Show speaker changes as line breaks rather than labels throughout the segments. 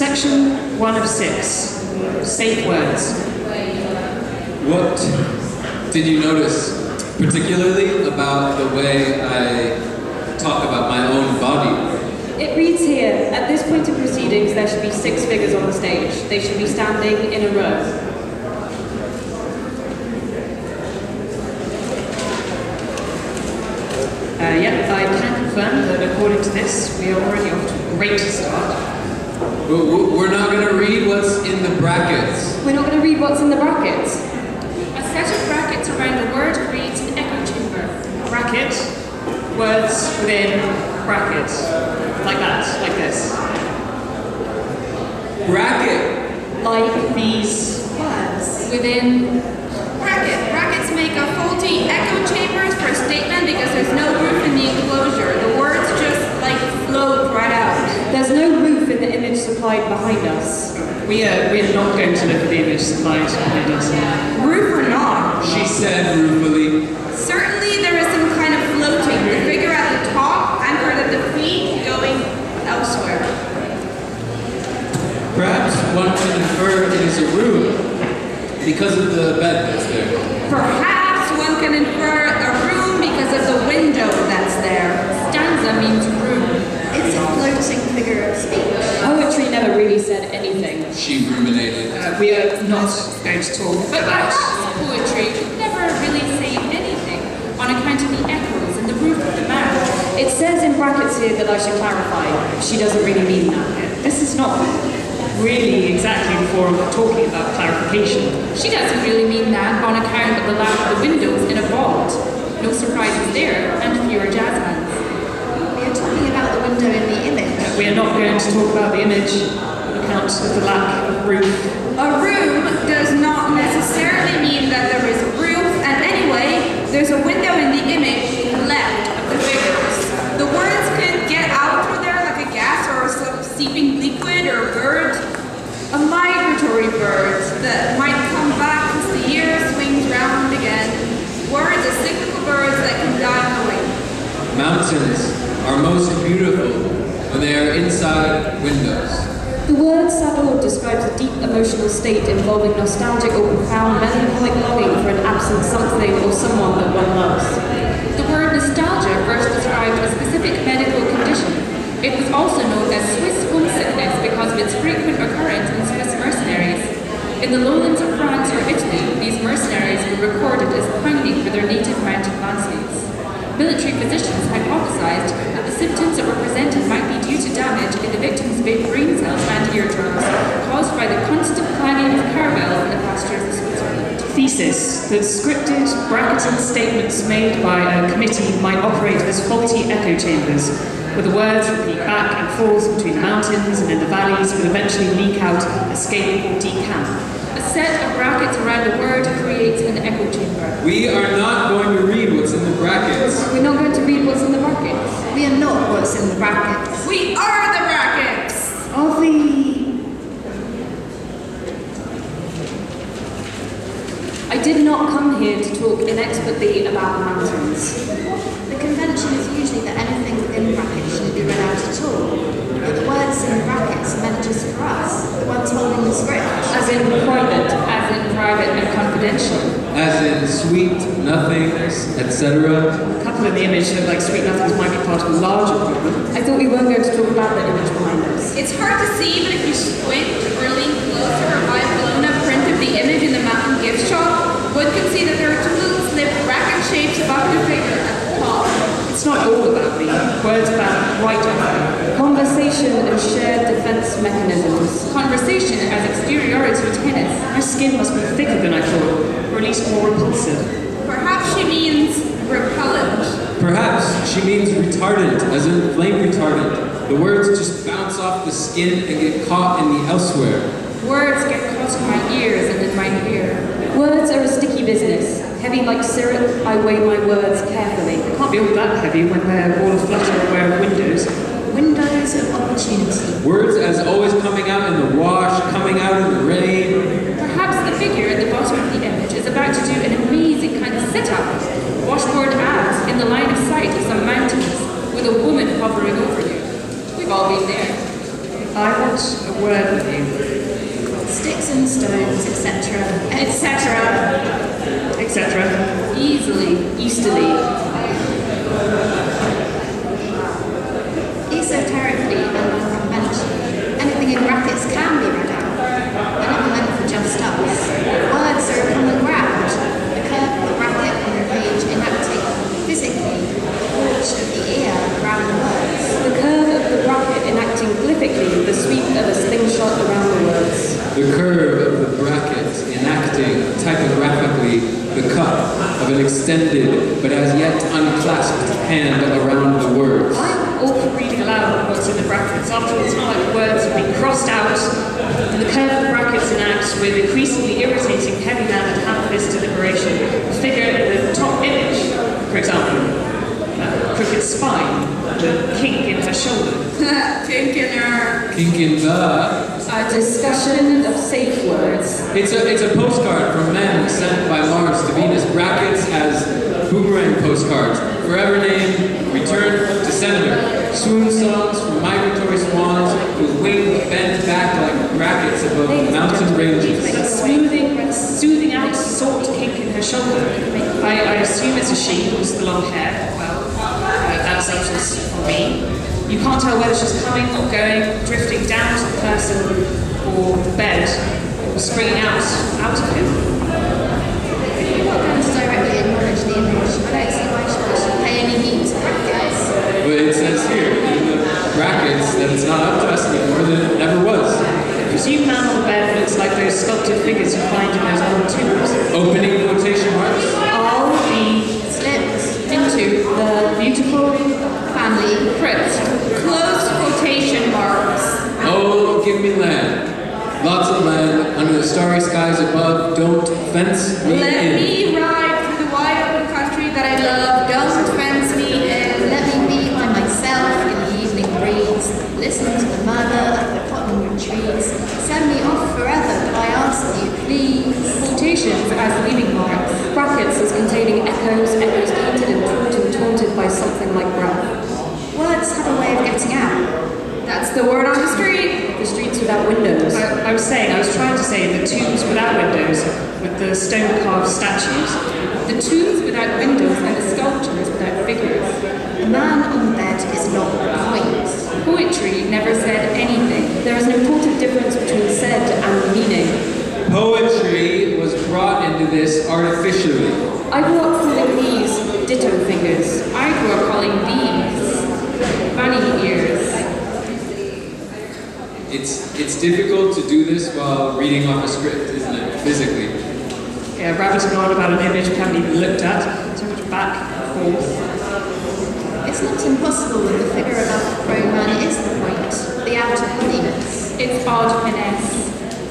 Section 1 of 6. Safe words.
What did you notice particularly about the way I talk about my own body?
It reads here, at this point of proceedings there should be 6 figures on the stage. They should be standing in a row.
I can confirm that according to this, we are already off to a great start.
We're not going to read what's in the brackets.
We're not going to read what's in the brackets.
A set of brackets around a word creates an echo chamber.
Bracket, words within bracket. Like that, like this.
Bracket.
Like these words.
Within bracket. Brackets make a faulty echo chambers for a statement because there's no roof in the enclosure. The words just float right out.
There's no roof in the image supplied behind us.
We're not going to look at the image supplied behind us.
Roof or not?
She said ruefully.
Certainly there is some kind of floating. The figure at the top, anchored at the feet, going elsewhere.
Perhaps one can infer it is a room because of the bed that's there.
Perhaps one can infer a room because of the window that's there. Stanza means room.
It's a floating figure of speech.
Poetry never really said anything.
She ruminated.
We are not going to talk
But
about...
perhaps poetry could never really say anything on account of the echoes and the roof of the mouth.
It says in brackets here that I should clarify. She doesn't really mean that.
This is not really exactly the forum for talking about clarification.
She doesn't really mean that on account of the lack of the windows in a vault. No surprises there, and fewer jazz hands.
We are talking about the window in the image.
We are not going to talk about the image on account of the lack of roof.
A room does not necessarily mean that there is a roof, and anyway, there's a window in the image left of the figures. The words could get out through there like a gas or some seeping liquid or a bird. A migratory bird that might come back as the year swings round again. Words are cyclical birds that can die on the wing.
Mountains are most beautiful when they are inside windows.
The word saddle describes a deep emotional state involving nostalgic or profound melancholic longing for an absent something or someone that one loves.
The word nostalgia first described a specific medical condition. It was also known as Swiss homesickness because of its frequent occurrence in Swiss mercenaries. In the lowlands of France or Italy, these mercenaries were recorded as pining for their native mountain landscapes. Military physicians hypothesized that the symptoms that were presented might be due to damage in the victim's brain cells and eardrums caused by the constant clanging of caravels in the pastures of Switzerland.
Thesis that scripted, bracketed statements made by a committee might operate as faulty echo chambers, where the words repeat back and forth between the mountains and in the valleys will eventually leak out, escape, or decamp.
A set of brackets around a word creates an echo chamber.
We are not going to read what's in the brackets.
We're not going to read what's in the brackets.
We are not what's in the brackets.
We are the brackets!
Are we... I did not come here to talk inexpertly about the mountains.
The convention is usually that anything within brackets shouldn't be read out at all. But the words in the brackets are meant just for us, the ones holding the script.
As in private.
As in private and confidential.
As in sweet nothings, etc.
A couple in the image look like sweet nothings might be part of a larger problem.
I thought we weren't going to talk about the image behind us.
It's hard to see, but if you squint or lean closer or buy a blown-up print of the image in the mountain gift shop, one can see that there are two little slipped bracket shapes above the figure at the top.
It's not all about me. Words about right over.
Conversation and shared defense mechanisms.
Conversation as exteriority tennis.
My skin must be thicker than I thought, or at least more repulsive.
Perhaps she means repellent.
Perhaps she means retardant, as in flame retardant. The words just bounce off the skin and get caught in the elsewhere.
Words get caught in my ears and in my hair.
Words are a sticky business. Heavy like syrup, I weigh my words carefully.
It can't be all that heavy when they're all aflutter aware of windows.
Windows of opportunity.
Words as always coming out in the wash, coming out in the rain.
Perhaps the figure at the bottom of the image is about to do an amazing kind of sit-up. Washboard abs in the line of sight of some mountains with a woman hovering over you. We've all been there.
I want a word with you.
Sticks and stones, etc.
Etc.
Easily.
Easterly.
Esoterically and unconventionally. Anything in brackets can be read out. They're never meant for just us. Words are a common ground. The curve of the bracket on the page enacting physically the porch of the ear around the words.
The curve of the bracket enacting glyphically the sweep of a slingshot around the words.
The curve of the bracket enacting typographically the cup of an extended but as yet unclasped hand around the words.
I'm all for reading aloud what's in the brackets. After all, it's not like words have been crossed out, and the curve of the brackets enacts with increasingly irritating, heavy-handed, hand-fist deliberation the figure in the top image, for example, crooked spine, the kink in her shoulder.
Kink in her.
Kink in the...
A discussion of safe words.
It's a postcard from men sent by Mars to Venus. Brackets as boomerang postcards. Forever name, return to sender. Swoon songs from migratory swans whose wings bend back like brackets above the mountain ranges.
Soothing out salt kink in her shoulder. I assume it's a she who's the long hair. Well, that assumption's for me. You can't tell whether she's coming or going, drifting down to the person or the bed, or springing out of him.
If you're not going to directly acknowledge the image, I don't see why she should pay any heed to brackets.
But it says here in the brackets that it's not up to us anymore, that it never was.
The presumed man on the bed looks like those sculpted figures you find in those old tombs.
Opening quotation marks.
All the
Slipped
into the beautiful
family.
Crypt. Close quotation marks.
Oh, give me land. Lots of land under the starry skies above. Don't fence me
Let
in.
me ride through the wide open country that I love. Don't fence me in.
Let me be by myself in the evening breeze, listening to the murmur of the cottonwood trees. Send me off forever, but I ask you, please.
Quotations as leaving marks. Brackets as containing echoes tainted and taunted by something like breath.
Words have a way of getting out.
That's the word on the street.
The streets without windows.
I was trying to say the tombs without windows with the stone-carved statues.
The tombs without windows and the sculptures without figures.
The man on the bed is not the point.
Poetry never said anything.
There is an important difference between said and meaning.
Poetry was brought into this artificially.
I grew up calling these ditto fingers.
I grew up calling these bunny ears.
It's difficult to do this while reading off a script, isn't it? Physically.
Yeah, rabbiting on about an image we haven't even looked at. So much back and forth.
It's not impossible that the figure above the prone man is the point, the outer holiness.
It's odd finesse.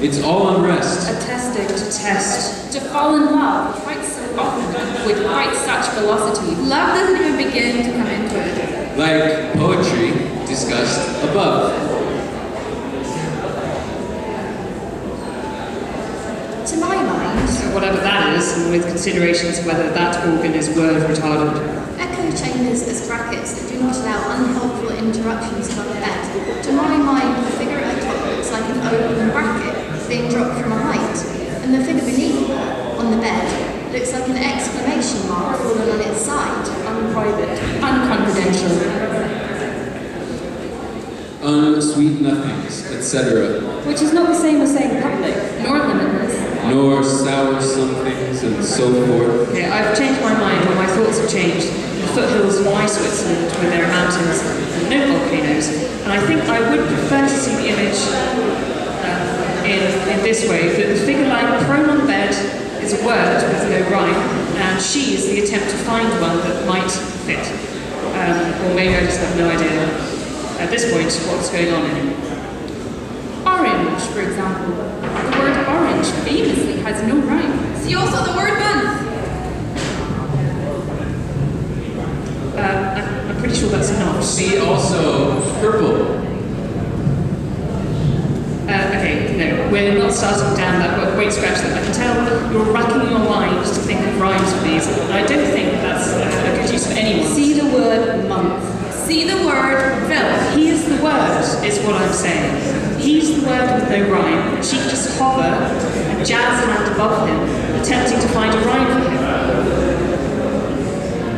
It's all unrest.
Attesting
To test.
To fall in love quite so often with quite such velocity. Love doesn't even begin to come into it.
Like poetry discussed above.
To my mind,
So whatever that is, and with considerations of whether that organ is word retardant.
echo chambers as brackets that do not allow unhelpful interruptions to the bed. To my mind, the figure at the top looks like an open bracket being dropped from a height, and the figure beneath her, on the bed, looks like an exclamation mark fallen on its side.
unprivate.
Unconfidential.
Unsweet nothings, etc.
Which is not the same as saying public.
Nor limitless.
Nor sour somethings and so forth.
Yeah, I've changed my mind, or my thoughts have changed. The foothills of my Switzerland, where there are mountains and no volcanoes, and I think I would prefer to see the image in this way, that the figure lying prone on the bed is a word with no rhyme, and she is the attempt to find one that might fit. Or maybe I just have no idea at this point what's going on in it.
Orange, for example. The word orange famously has no rhyme. See also the word month.
I'm pretty sure that's not.
See also purple.
Okay, no, we're not starting down that road. Wait, scratch that. I can tell you're racking your mind to think of rhymes for these, and I don't think that's a good use of anyone.
See the word month.
See the word film.
He is the word, is what I'm saying. He's the word with no rhyme, and she could just hover and jazz hand above him, attempting to find a rhyme for him.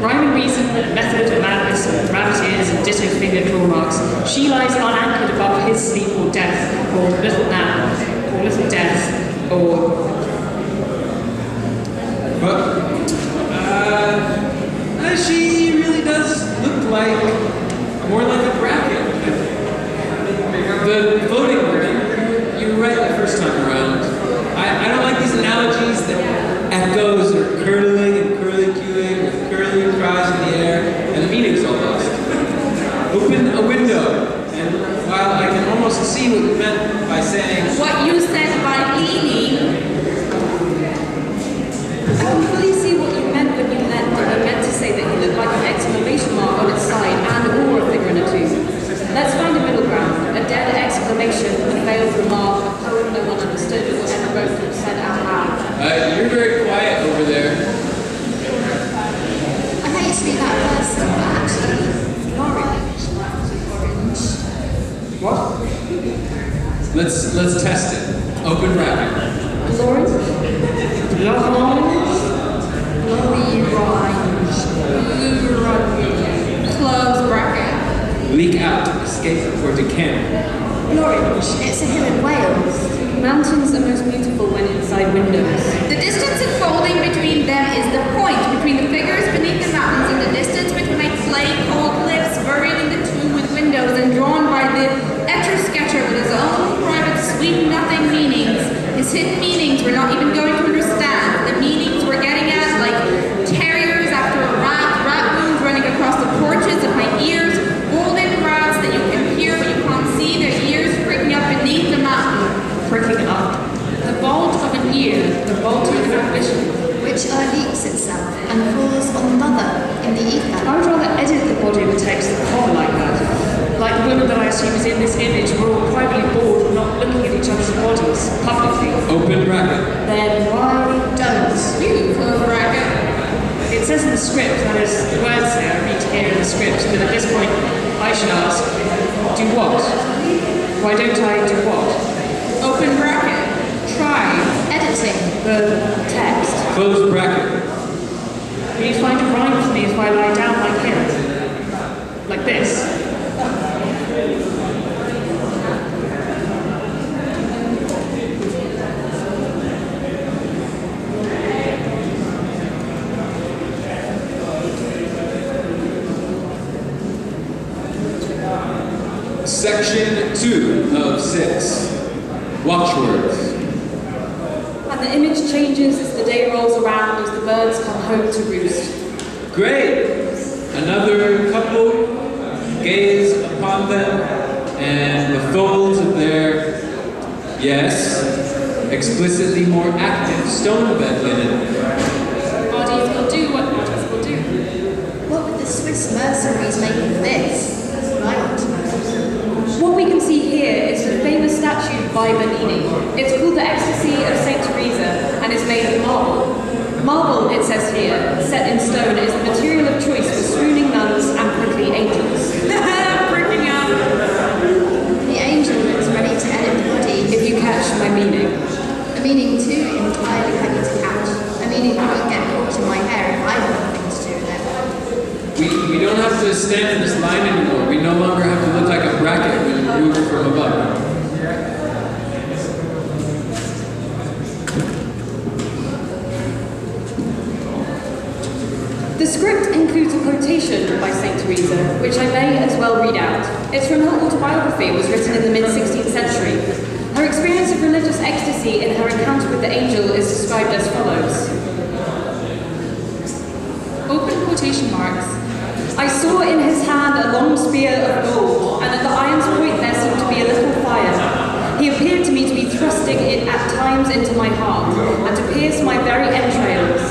Rhyme and reason, and method and madness, and rabbit ears and ditto finger claw marks, she lies unanchored above his sleep or death, or little nap, or little death, or...
But, she really does look like, more like a bracket. The voting wording, you were right the first time around. I don't like these analogies that echoes are curdling and curly-cuing with curly cries in the air, and the meaning's all lost. Open a window, and while I can almost see what you meant by saying...
What you said by leaning.
I can fully see what you meant when you meant to say that he looked like an exclamation mark on its side and or a figure in a tube. Let's find a middle ground, a dead exclamation, a veiled remark, a poem no one understood or ever wrote or said out loud.
You're very quiet over there.
I hate to be that person, but actually, orange.
What?
Let's test it. Open bracket.
Lawrence?
Close bracket.
Leak out, escape, or decamp.
Orange. It's a hill in Wales.
Mountains are most beautiful when inside windows.
The distance unfolding between them is the point, between the figures beneath the mountains and the distance between my clay cold lips buried in the tomb with windows and drawn by the etch-a-sketcher with his own private sweet nothing meanings. His hidden meanings we're not even going to understand. The meanings we're getting at like terriers after a rat wounds running across the porches of my ears, golden rats that you can hear but you can't see, their ears pricking up beneath the mountain.
Pricking up.
The bolt of an ear, the bolt of an ambition.
Which leaks itself and falls on the mother in the ether.
I would rather edit the body of a text than hover like that. Like the women that I assume is in this image, we're all privately bored and not looking at each other's bodies publicly.
Open bracket.
Then why don't
You close bracket.
It says in the script, that is, the words there I read here in the script, that at this point I should ask, do what? Why don't I do what?
Open bracket.
Try
Editing.
the text.
Close bracket.
Will you find a rhyme for me if I lie down like him? Like this?
Section 2 of 6. Watchwords.
And the image changes as the day rolls around, as the birds come home to roost.
Great! Another couple gaze upon them and the folds of their, yes, explicitly more active stone bed linen.
Bodies will do what bodies will do.
What would the Swiss mercenaries make of this? That's what I want to know.
What we can see here is the famous statue by Bernini. It's called the Ecstasy of St. Teresa and is made of marble. Marble, it says here, set in stone, is the material of choice for swooning nuns and prickly angels.
Freaking out.
The angel is ready to edit the body.
If you catch my meaning.
A meaning too entirely ready to catch. A meaning that won't get caught in my hair if I have nothing to do with it.
We don't have to stand in this line anymore. We no longer have to look like a bracket when moved from above.
The script includes a quotation by St. Teresa, which I may as well read out. It's from her autobiography, it was written in the mid-16th century. Her experience of religious ecstasy in her encounter with the angel is described as follows.
Open quotation marks.
I saw in his hand a long spear of gold, and at the iron's point there seemed to be a little fire. He appeared to me to be thrusting it at times into my heart, and to pierce my very entrails.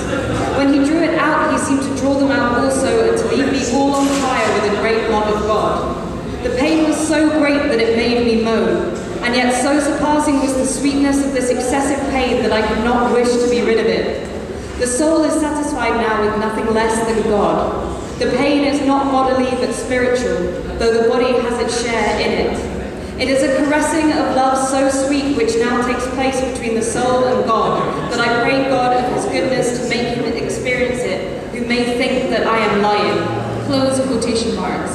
When he drew it out, he seemed to draw them out also, and to leave me all on fire with a great love of God. The pain was so great that it made me moan, and yet so surpassing was the sweetness of this excessive pain that I could not wish to be rid of it. The soul is satisfied now with nothing less than God. The pain is not bodily but spiritual, though the body has its share in it. It is a caressing of love so sweet which now takes place between the soul and God, that I pray God of his goodness to make him experience it, who may think that I am lying.
Close quotation marks.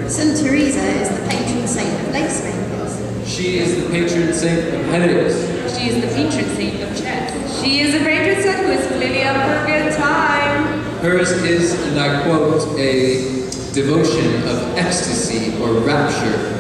St. Teresa is the patron saint of lace makers.
She is the patron saint of headaches.
She is the patron saint of chess.
She is a patron saint who is clearly up for a good time.
Hers is, and I quote, a devotion of ecstasy or rapture,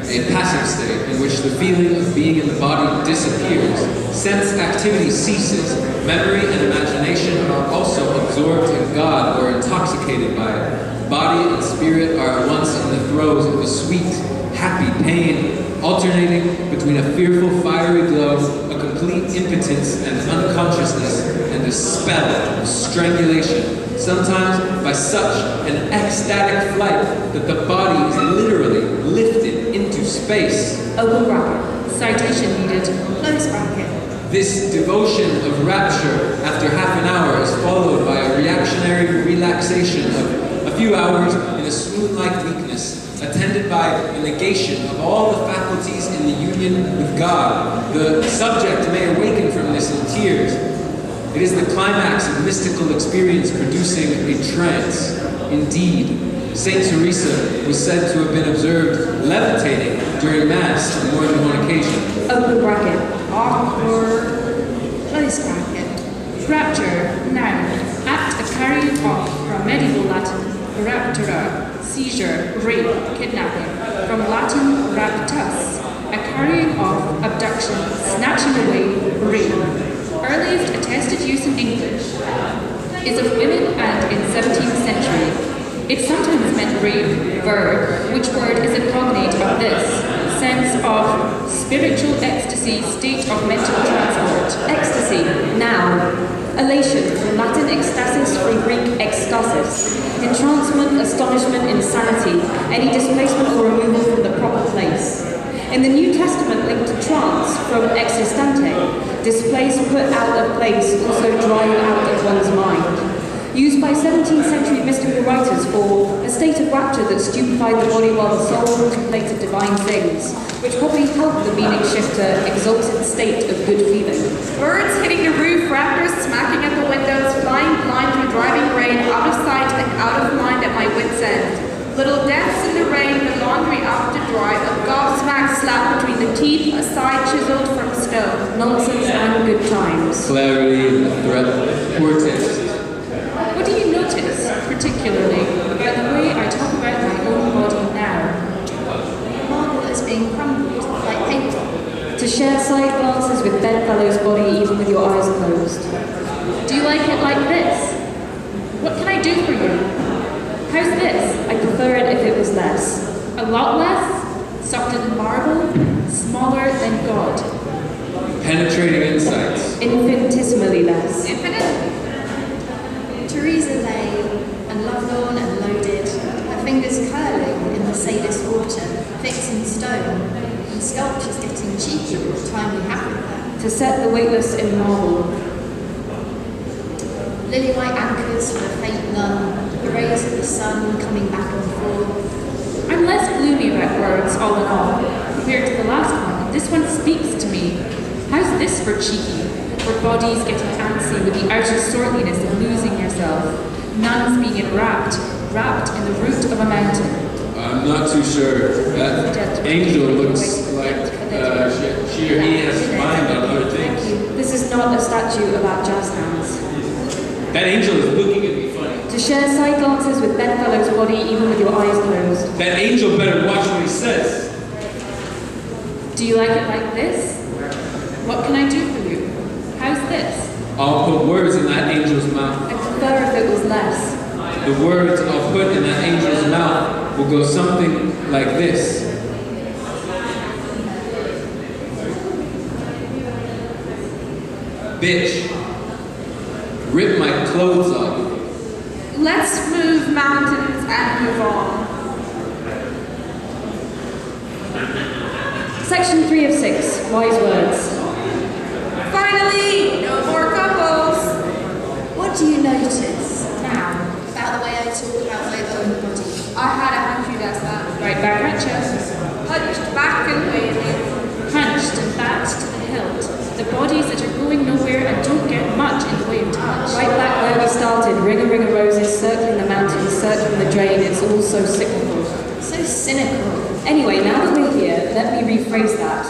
a passive state in which the feeling of being in the body disappears, sense activity ceases, memory and imagination are also absorbed in God or intoxicated by it. Body and spirit are at once in the throes of a sweet, happy pain, alternating between a fearful fiery glow, a complete impotence and unconsciousness, and a spell of strangulation, sometimes by such an ecstatic flight that the body is literally lifted into space.
Open bracket.
Citation needed.
Close bracket.
This devotion of rapture after half an hour is followed by a reactionary relaxation of a few hours in a swoon-like weakness, attended by a negation of all the faculties in the union with God. The subject may awaken from this in tears. It is the climax of mystical experience producing a trance. Indeed, Saint Teresa was said to have been observed levitating during Mass on more than one occasion.
Open bracket.
Awkward.
Close bracket.
Rapture, noun. Act of carrying off from medieval Latin, raptura, seizure, rape, kidnapping. From Latin, raptus, a carrying off, abduction, snatching away, rape. Earliest attested use in English is of women and in 17th century. It sometimes meant rape, verb, which word is a cognate of this, sense of spiritual ecstasy, state of mental transport.
Ecstasy. Noun. Elation, from Latin ecstasis, from Greek ekstasis. Entrancement, astonishment, insanity, any displacement or removal from the proper place. In the New Testament, linked to trance, from existante, displaced, put out of place, also drive out of one's mind. Used by 17th century mystical writers for a state of rapture that stupefied the body while the soul contemplated divine things, which probably helped the meaning shifter exalted state of good feeling.
Birds hitting the roof, raptors smacking at the windows, flying blind through driving rain, out of sight and out of mind at my wit's end. Little deaths in the rain, the laundry out to dry, a gobsmack slap between the teeth, a side chiseled from stone.
Nonsense and good times.
Clarity and the threat, poor taste.
What do you notice, particularly, about the way I talk about my own body now?
Marble is being crumbled like paper.
To share side glances with bedfellow's body even with your eyes closed.
Do you like it like this? What can I do for you? How's this?
I prefer it if it was less.
A lot less? Softer than marble? Smaller than God?
Penetrating insights.
Infinitesimally less.
Infinite?
Teresa lay, and lovelorn and loaded, her fingers curling in the sadist water, fixed in stone, and sculptures getting cheeky with the time we have with her.
To set the weightless in marble.
Lily-white anchors for a faint nun, the rays of the sun coming back and forth.
I'm less gloomy about words, all in all. Compared to the last one, this one speaks to me. How's this for cheeky? For bodies getting antsy with the outer sordidness of losing yourself. Nuns being wrapped in the root of a mountain.
I'm not too sure. That angel looks like she or he has his mind on other things.
This is not a statue about jazz hands.
That angel is looking at me funny.
To share side glances with bedfellow's body even with your eyes closed.
That angel better watch what he says.
Do you like it like this? What can I do for you? How's this?
I'll put words in that angel's mouth.
I prefer if it was less.
The words I'll put in that angel's mouth will go something like this. Bitch, rip my clothes off.
Let's move mountains and move on.
Section 3 of 6, wise words.
Finally, no more couples.
What do you notice
Now.
about the way I talk about my own body?
I had a hunch you'd ask that.
Right back at you.
Hunched back and
ring of roses circling the mountain, circling the drain. It's all so cyclical.
So cynical.
Anyway, now that we're here, let me rephrase that.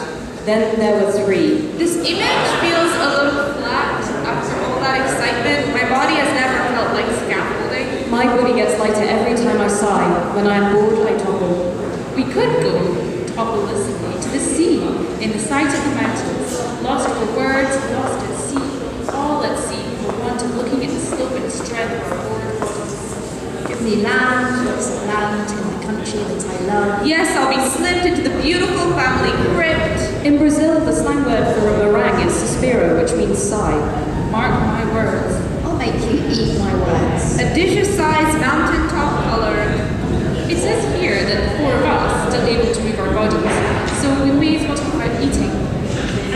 Then there were three.
This image feels a little flat after all that excitement. My body has never felt like scaffolding.
My body gets lighter every time I sigh. When I am bored, I topple.
We could go toplessly to the sea, in the sight of the mountains, lost for words, lost at sea, all at sea for want of looking at the slope and strength of our board bodies.
Give me land, lots of land in the country that I love.
Yes, I'll be slipped into the beautiful family crypt.
In Brazil, the slang word for a meringue is suspiro, which means sigh.
Mark my words.
I'll make you eat my words.
A dish-sized mountaintop color.
It says here that the four of us still able to move our bodies, so we may as well talk about eating.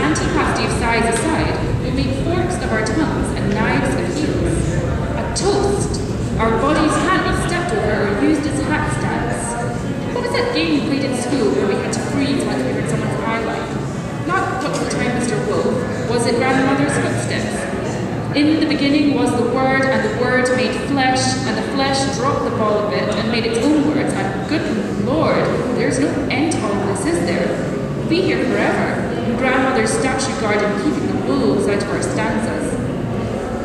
Antipasti of size aside, we make forks of our tongues and knives of heels. A toast! Our bodies can't be stepped over or used as hat stands. What was that game we played in school where we had to freeze once we heard someone's eye line? Not Dr. Time, Mr. Wolf. Was it Grandmother's footsteps? In the beginning was the Word, and the Word made flesh, and the flesh dropped the ball a bit and made its own words, and good Lord, there's no end to all this, is there? We'll be here forever, in Grandmother's statue garden keeping the wolves out of our stanzas.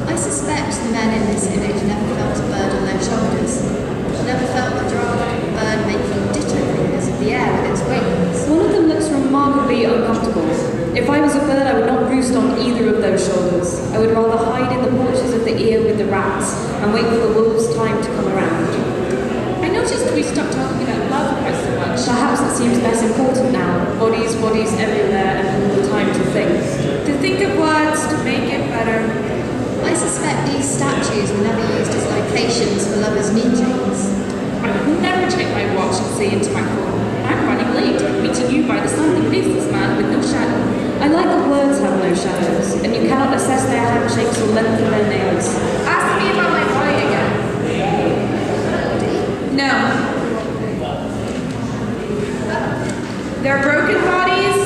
I suspect the men in this image never felt a bird on their shoulders. Never felt the draft of a bird making ditto fingers of the air with its wings.
One of them looks remarkably uncomfortable. If I was a bird, I would not roost on either of those shoulders. I would rather hide in the porches of the ear with the rats and wait for the wolves' time to come around.
I noticed we stopped talking about love quite so much.
Perhaps it seems less important now. Bodies everywhere, and all the time to think.
To think of words to make it better.
I suspect these statues were never used as locations for lovers' meetings.
I would never check my watch and say into my phone, I'm running late, meeting you by the sun, the faceless man with no shadow.
I like that words have no shadows, and you cannot assess their handshakes or length of their nails.
Ask me about my body again. No. They're broken bodies.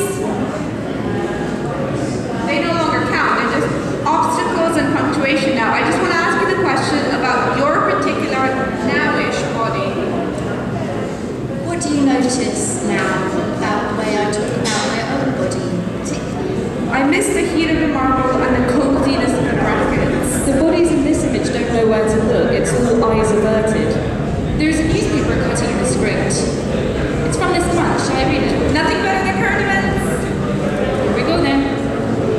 They no longer count. They're just obstacles and punctuation now. I just want to ask you the question about your particular nowish body.
What do you notice now about the way I talk about my own body, particularly?
I miss the heat of the marble and the coziness of the brackets.
The bodies in this image don't know where to look. It's all eyes averted.
There's a newspaper cutting in the script. It's from this month, shall I read it?
Nothing better than current events.
Here we go then.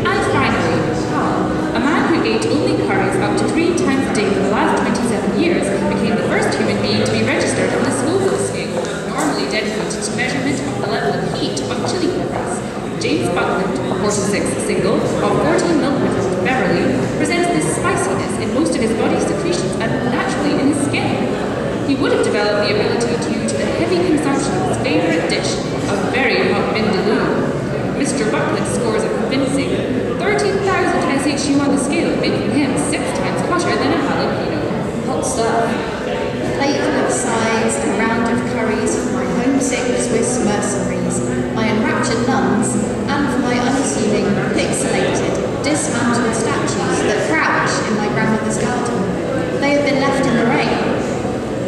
And finally, Hal, a man who ate only curries up to 3 times a day for the last 27 years, became the first human being to be registered on the Scoville scale, normally dedicated to measurement of the level of heat of chili peppers. James Buckland, 46, single, of 14 Milkwood Road, Beverley, presents this spiciness in most of his body's secretions and naturally in his skin. He would have developed the ability due to the heavy consumption of his favourite dish, a very hot vindaloo. Mr. Buckland scores a convincing 13,000 SHU on the scale, making him 6 times hotter than a jalapeno.
Hot stuff.
A plate full of sighs and a round of curries for my homesick Swiss mercenaries, my enraptured nuns, and for my unassuming, pixelated, dismantled statues that crouch in my grandmother's garden. They have been left in the rain.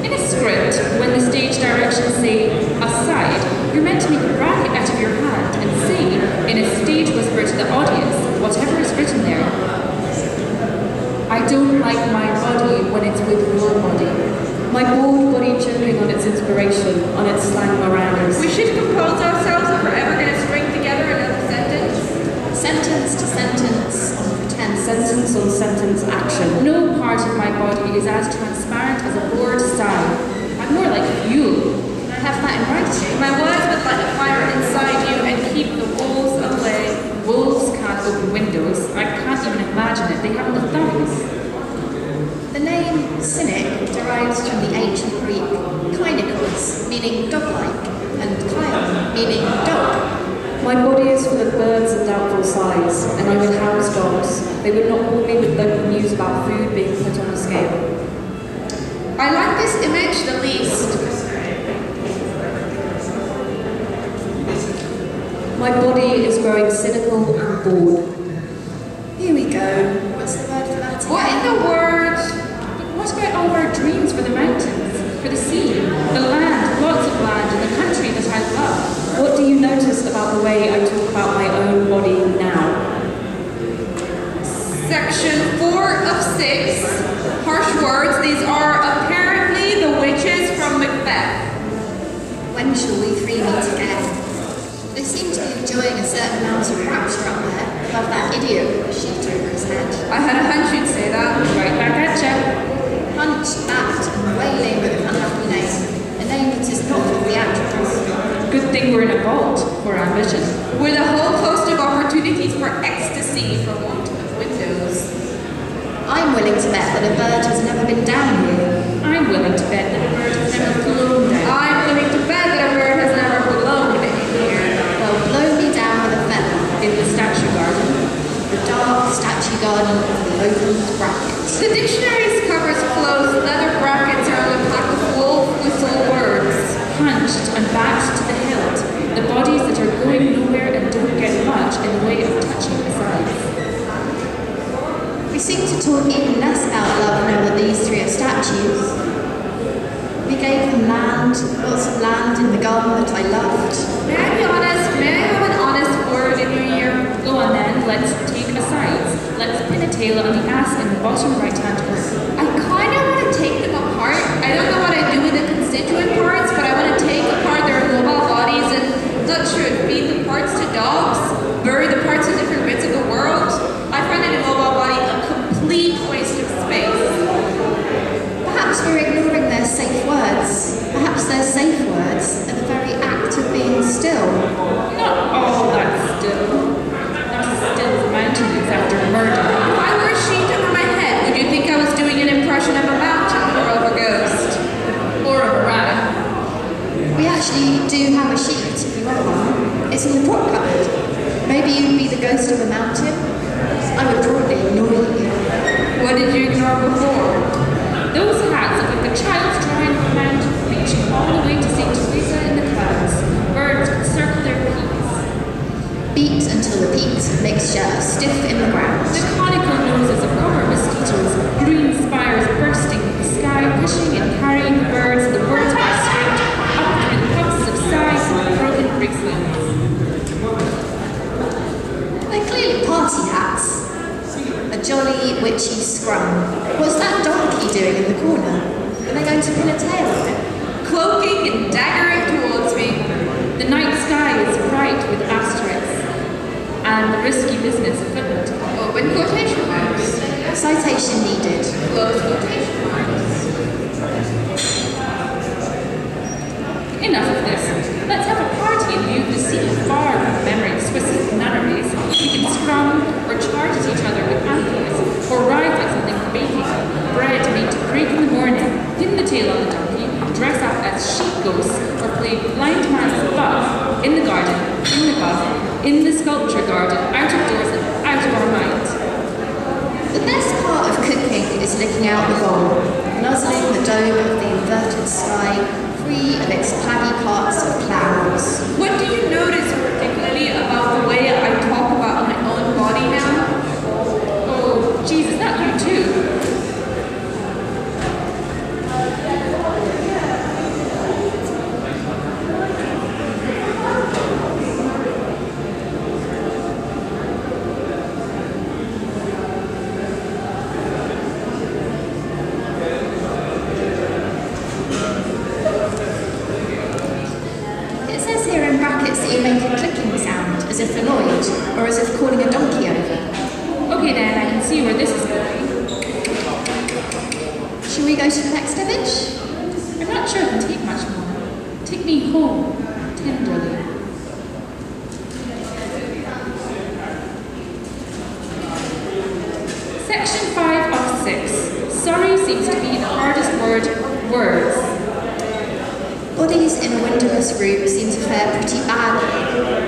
In a script, when the stage directions say aside, you're meant to make a bracket out of your hand and say, in a stage whisper to the audience, whatever is written there. I don't like my body when it's with your body.
My bored body choking on its inspiration, on its slang meringues.
We should compose ourselves if we're ever going to string together another sentence.
Sentence to sentence on pretense.
Sentence on sentence action.
No part of my body is as transparent as a bored sigh. I'm more like fuel.
Can I have that in writing?
My words would light a fire inside you and keep the wolves away.
Wolves can't open windows. I can't even imagine it. They haven't the thumbs.
The name cynic derives from the ancient Greek kainikos, meaning dog-like, and kaion, meaning dog.
My body is full of birds and doubtful sighs, and I would house dogs. They would not bore me with local news about food being put on a scale.
I like this image the least.
My body is growing cynical and bored.
Here we go. What's the word for that again?
What in the world?
But what for the sea, the land, lots of land, and the country that I love.
What do you notice about the way I talk about my own body now?
Section 4 of 6. Harsh words. These are apparently the witches from Macbeth.
When shall we three meet again? They seem to be enjoying a certain amount of rapture up there, above that idiot with a sheet over his head.
I had a hunch you'd say that.
Right back at ya.
Hunchbacked and wailing with an unhappy name, a name that is not theatrical.
Good thing we're in a vault for ambition.
With a whole host of opportunities for ecstasy for want of windows.
I'm willing to bet that a bird has never been down here.
I'm willing to bet that a bird has never flown down.
I'm willing to bet that a bird has never blown in here.
Well, blow me down with a feather.
In the statue garden.
The dark statue garden of the opened brackets.
The dictionary's covers closed leather brackets are on a pack of wolf whistle words.
Hunched and backed to the hilt. The bodies that are going nowhere and don't get much in the way of touching the sides.
We seem to talk even less about love now that these three are statues. We gave them land, lots of land in the garden that I loved.
May I be honest? May I have an honest word in your ear?
Go on then, let's take a sides. Let's pin a tail on the ass in the bottom right-hand corner.
I kind of want to take them apart. I don't know what I do with the constituent parts, but I want to take apart their mobile bodies and, not sure, feed the parts to dogs, bury the parts in different bits of the world. I find an immobile body a complete waste of space.
Perhaps we're ignoring their safe words. Perhaps their safe words are the very act of being still.
Not all that still. Not as still as mountains after murder.
If I wore a sheet over my head, would you think I was doing an impression of a mountain or of a ghost?
Or a rat.
We actually do have a sheet if you want one. It's in the prop cupboard. Maybe you'd be the ghost of a mountain? I would probably ignore you.
What did you ignore before?
Those hats look like the child's drawing of a mountain reaching all the way to St. Teresa in the clouds. Birds would circle their peaks.
Beat until the peaks of mixture are stiff in the ground.
The conical noses of rubber mosquitoes, green spires bursting in the sky, pushing and carrying the birds by straight up through the puffs of sighs and broken bracelets.
They're clearly party hats. A jolly, witchy scrum. What's that donkey doing in the corner? Are they going to pin a tail on it?
Cloaking and daggering towards me.
The night sky is bright with asterisks, and the risky business of footnote.
Open quotation marks.
Citation needed.
Close quotation marks.
Enough of this. Let's have a party in view of the sea, far from the memory of Swiss nunneries. We can scrum or charge at each other with anthers, or ride like something for baking. Bread made to break in the morning, pin the tail on the donkey, dress up as sheep ghosts, or play blind man's buff in the garden, in the buff, in the sculpture garden, out of doors and out of our minds.
The best part of cooking is licking out the bowl, nuzzling the dome of the inverted sky, free of its plaggy parts of clouds.
What do you notice particularly about the way I talk about my own body now?
Oh, Jesus, not you too.
It says here in brackets that you make a clicking sound, as if annoyed, or as if calling a donkey over.
Okay then, I can see where this is going.
Shall we go to the next image?
I'm not sure it can take much more. Take me home, tenderly. Section 5 of 6. Sorry seems to be the hardest word, words.
Bodies in a windowless room seem to fare pretty badly.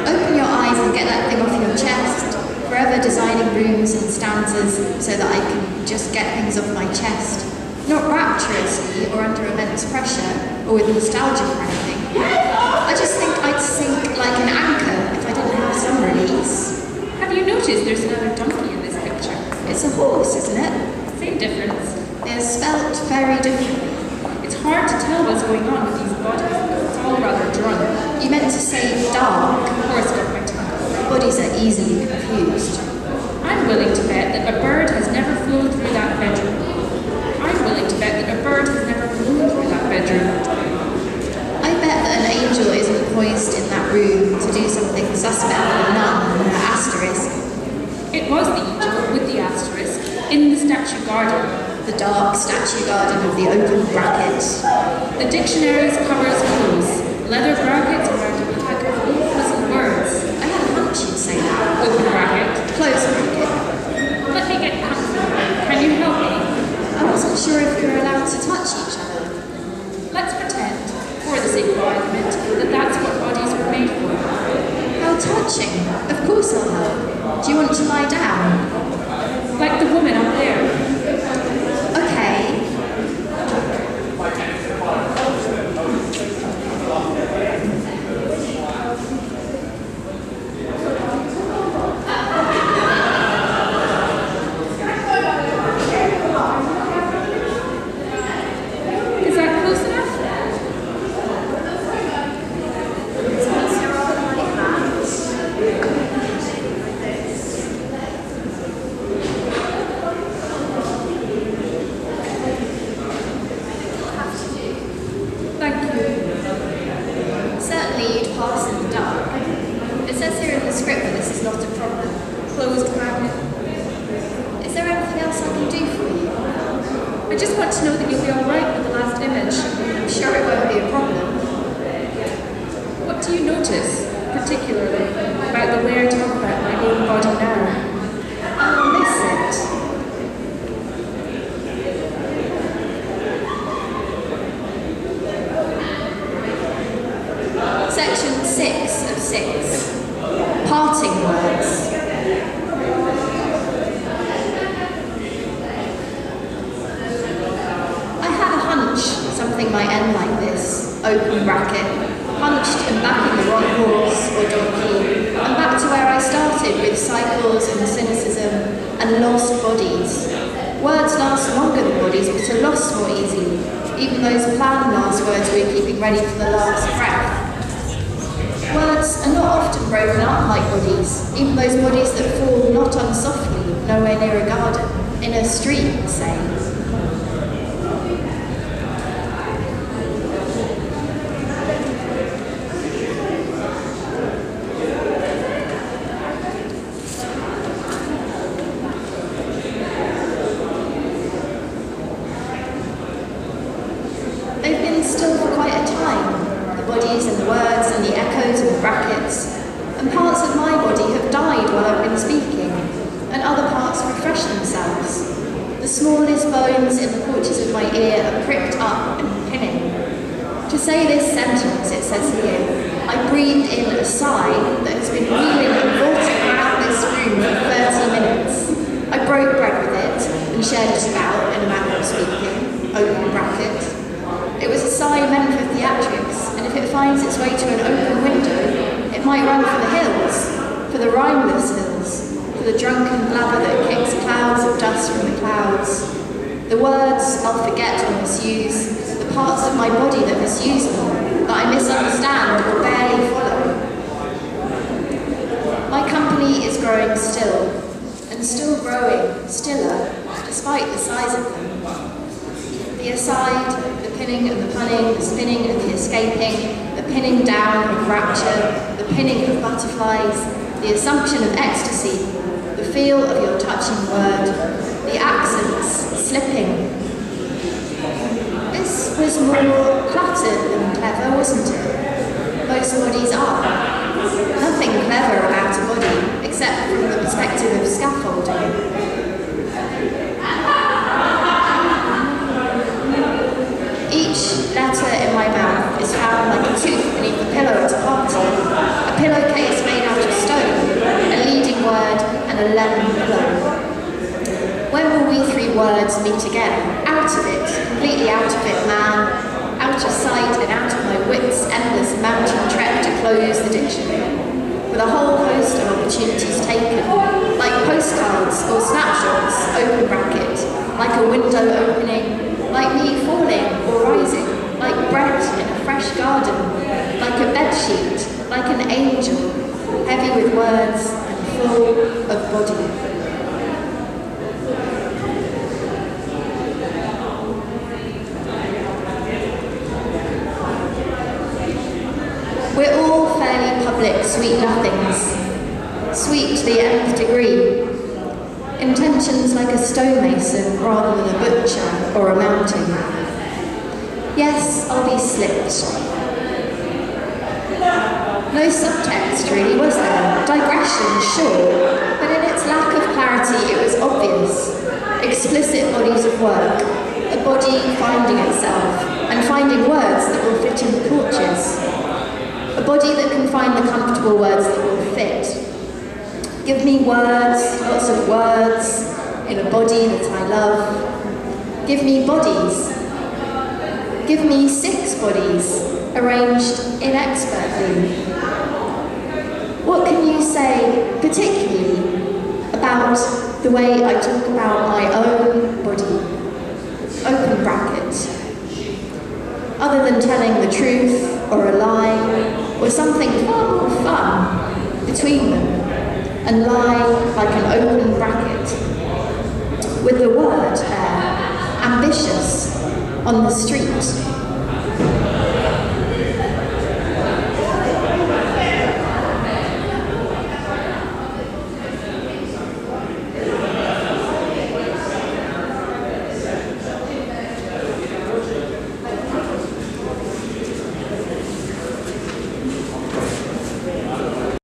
Open your eyes and get that thing off your chest. Forever designing rooms and stanzas so that I can just get things off my chest. Not rapturously or under immense pressure or with nostalgia for anything. I just think I'd sink like an anchor if I didn't have some release.
Have you noticed there's another donkey in this picture?
It's a horse, isn't it?
Same difference.
They're spelt very differently.
It's hard to tell
something suspect with none and an asterisk.
It was the angel with the asterisk in the statue garden.
The dark statue garden of the open bracket.
The dictionary's covers close. Leather brackets around a pack of puzzle words.
I had a hunch you'd say that.
Open bracket.
Close bracket.
Let me get comfortable. Can you help me?
I wasn't sure if we were allowed to touch each other.
Let's pretend, for the sake of argument, that that's what bodies were made for.
How touching. Of course I'll help. Do you want to lie down?
Like the woman up there.
Okay.
Is that close enough? Thank you.
Certainly you'd pass in the dark. It says here in the script that this is not a problem.
Closed bracket.
Is there anything else I can do for you?
I just want to know that you'll be alright with the last image.
I'm sure it won't be a problem.
What do you notice, particularly, about the way I talk about my own body now?
I'll miss it. Section 6 of 6. Parting words. I had a hunch something might end like this. Open bracket. Hunched and backing the wrong horse or donkey. And back to where I started with cycles and cynicism and lost bodies. Words last longer than bodies but are lost more easily. Even those planned last words we're keeping ready for the last breath. Words are not often broken up like bodies, even those bodies that fall not unsoftly, nowhere near a garden, in a street, say. They've been still for quite a time. The bodies and the words and the echoes and the brackets. And parts of my body have died while I've been speaking, and other parts refresh themselves. The smallest bones in the porches of my ear are pricked up and pinning. To say this sentence, it says here, I breathed in a sigh that has been wheeling and vaulting around this room for 30 minutes. I broke bread with it and shared it about in a manner of speaking, open bracket. It was a sigh meant for theatrics, and if it finds its way to an open window, it might run for the hills, for the rhymeless hills, for the drunken blabber that kicks clouds of dust from the clouds. The words I'll forget or misuse, the parts of my body that misuse them, that I misunderstand or barely follow. My company is growing still, and still growing, stiller, despite the size of them. The aside, the pinning and the punning, the spinning and the escaping, the pinning down of rapture, the pinning of butterflies, the assumption of ecstasy, the feel of your touching word, the accents slipping. This was more cluttered than clever, wasn't it? Most bodies are. Nothing clever about a body, except from the perspective of scaffolding. Each letter in my mouth is found like a tooth beneath the pillow at a party, a pillowcase made out of stone, a leading word and a leaden pillow. When will we three words meet again? Out of it, completely out of it, man. Out of sight and out of my wits' endless mountain trek to close the dictionary. With a whole host of opportunities taken, like postcards or snapshots, open bracket, like a window opening, like me falling or rising, like bread in a fresh garden, like a bedsheet, like an angel, heavy with words and full of body. We're all fairly public, sweet love things, sweet to the nth degree, intentions like a stonemason rather than a butcher or a mountain. Yes, I'll be slipped. No subtext really, was there? Digression, sure, but in its lack of clarity it was obvious. Explicit bodies of work, a body finding itself, and finding words that will fit in the porches. A body that can find the comfortable words that will fit. Give me words, lots of words, in a body that I love. Give me bodies. Give me 6 bodies, arranged inexpertly. What can you say, particularly, about the way I talk about my own body? Open bracket. Other than telling the truth, or a lie, or something far more fun between them, and lie like an open bracket. With the word ambitious, on the street.